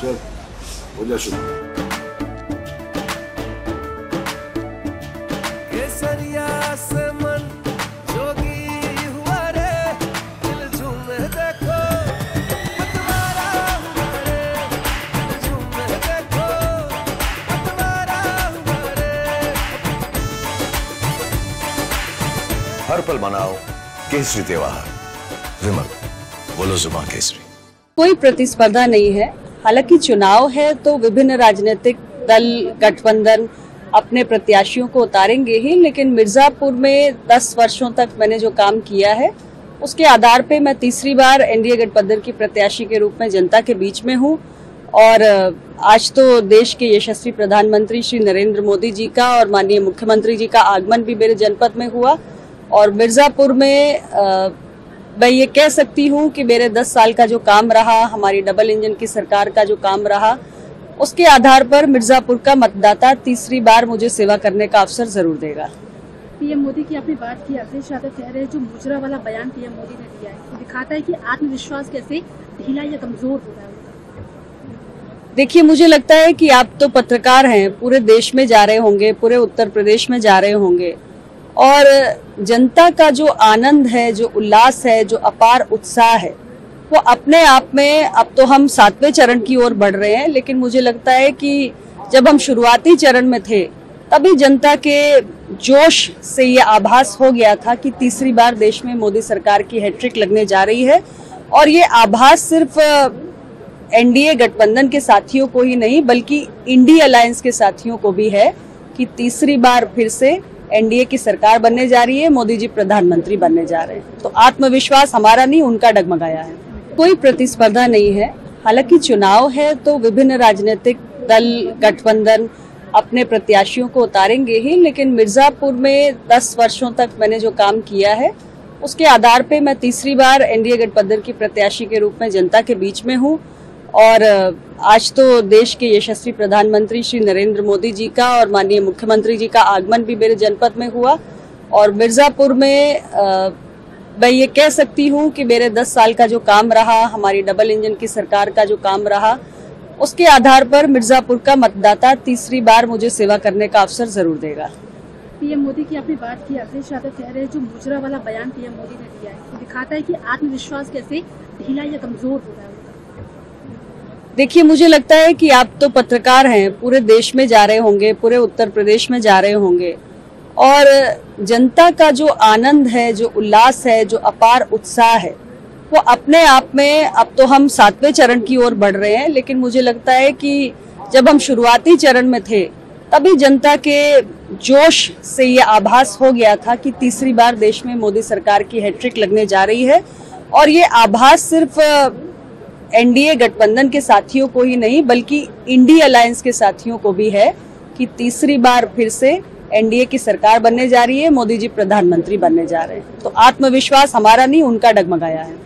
चल हो जा शुरू। केसरिया से मन जोगी हुआ रे, दिल झूमे देखो पतवारा हुआ रे, दिल झूमे देखो पतवारा हुआ रे। हर पल मनाओ केसरी त्योहार। विमल, बोलो जुबान केसरी। कोई प्रतिस्पर्धा नहीं है। हालांकि चुनाव है तो विभिन्न राजनीतिक दल गठबंधन अपने प्रत्याशियों को उतारेंगे ही, लेकिन मिर्जापुर में 10 वर्षों तक मैंने जो काम किया है उसके आधार पे मैं तीसरी बार एनडीए गठबंधन की प्रत्याशी के रूप में जनता के बीच में हूं। और आज तो देश के यशस्वी प्रधानमंत्री श्री नरेंद्र मोदी जी का और माननीय मुख्यमंत्री जी का आगमन भी मेरे जनपद में हुआ। और मिर्जापुर में मैं ये कह सकती हूँ कि मेरे 10 साल का जो काम रहा, हमारी डबल इंजन की सरकार का जो काम रहा, उसके आधार पर मिर्जापुर का मतदाता तीसरी बार मुझे सेवा करने का अवसर जरूर देगा। पीएम मोदी की आपने बात की, अखिलेश यादव कह रहे हैं जो मुजरा वाला बयान पीएम मोदी ने दिया है तो दिखाता है कि आत्मविश्वास कैसे ढीला या कमजोर हो रहा है। देखिए, मुझे लगता है कि आप तो पत्रकार हैं, पूरे देश में जा रहे होंगे, पूरे उत्तर प्रदेश में जा रहे होंगे, और जनता का जो आनंद है, जो उल्लास है, जो अपार उत्साह है, वो अपने आप में, अब तो हम 7वें चरण की ओर बढ़ रहे हैं, लेकिन मुझे लगता है कि जब हम शुरुआती चरण में थे तभी जनता के जोश से ये आभास हो गया था कि तीसरी बार देश में मोदी सरकार की हैट्रिक लगने जा रही है। और ये आभास सिर्फ एनडीए गठबंधन के साथियों को ही नहीं बल्कि इंडी अलायंस के साथियों को भी है कि तीसरी बार फिर से एनडीए की सरकार बनने जा रही है, मोदी जी प्रधानमंत्री बनने जा रहे हैं। तो आत्मविश्वास हमारा नहीं, उनका डगमगाया है। कोई प्रतिस्पर्धा नहीं है। हालांकि चुनाव है तो विभिन्न राजनीतिक दल गठबंधन अपने प्रत्याशियों को उतारेंगे ही, लेकिन मिर्जापुर में 10 वर्षों तक मैंने जो काम किया है उसके आधार पे मैं तीसरी बार एनडीए गठबंधन की प्रत्याशी के रूप में जनता के बीच में हूँ। और आज तो देश के यशस्वी प्रधानमंत्री श्री नरेंद्र मोदी जी का और माननीय मुख्यमंत्री जी का आगमन भी मेरे जनपद में हुआ। और मिर्जापुर में मैं ये कह सकती हूँ कि मेरे 10 साल का जो काम रहा, हमारी डबल इंजन की सरकार का जो काम रहा, उसके आधार पर मिर्जापुर का मतदाता तीसरी बार मुझे सेवा करने का अवसर जरूर देगा। पीएम मोदी की आपने बात की, अखिलेश यादव कह रहे हैं जो मुजरा वाला बयान पीएम मोदी ने दिया है तो दिखाता है कि आत्मविश्वास कैसे ढीला या कमजोर हो रहा है। देखिए, मुझे लगता है कि आप तो पत्रकार हैं, पूरे देश में जा रहे होंगे, पूरे उत्तर प्रदेश में जा रहे होंगे, और जनता का जो आनंद है, जो उल्लास है, जो अपार उत्साह है, वो अपने आप में, अब तो हम 7वें चरण की ओर बढ़ रहे हैं, लेकिन मुझे लगता है कि जब हम शुरुआती चरण में थे तभी जनता के जोश से ये आभास हो गया था कि तीसरी बार देश में मोदी सरकार की हैट्रिक लगने जा रही है। और ये आभास सिर्फ एनडीए गठबंधन के साथियों को ही नहीं बल्कि इंडी अलायंस के साथियों को भी है कि तीसरी बार फिर से एनडीए की सरकार बनने जा रही है, मोदी जी प्रधानमंत्री बनने जा रहे हैं। तो आत्मविश्वास हमारा नहीं, उनका डगमगाया है।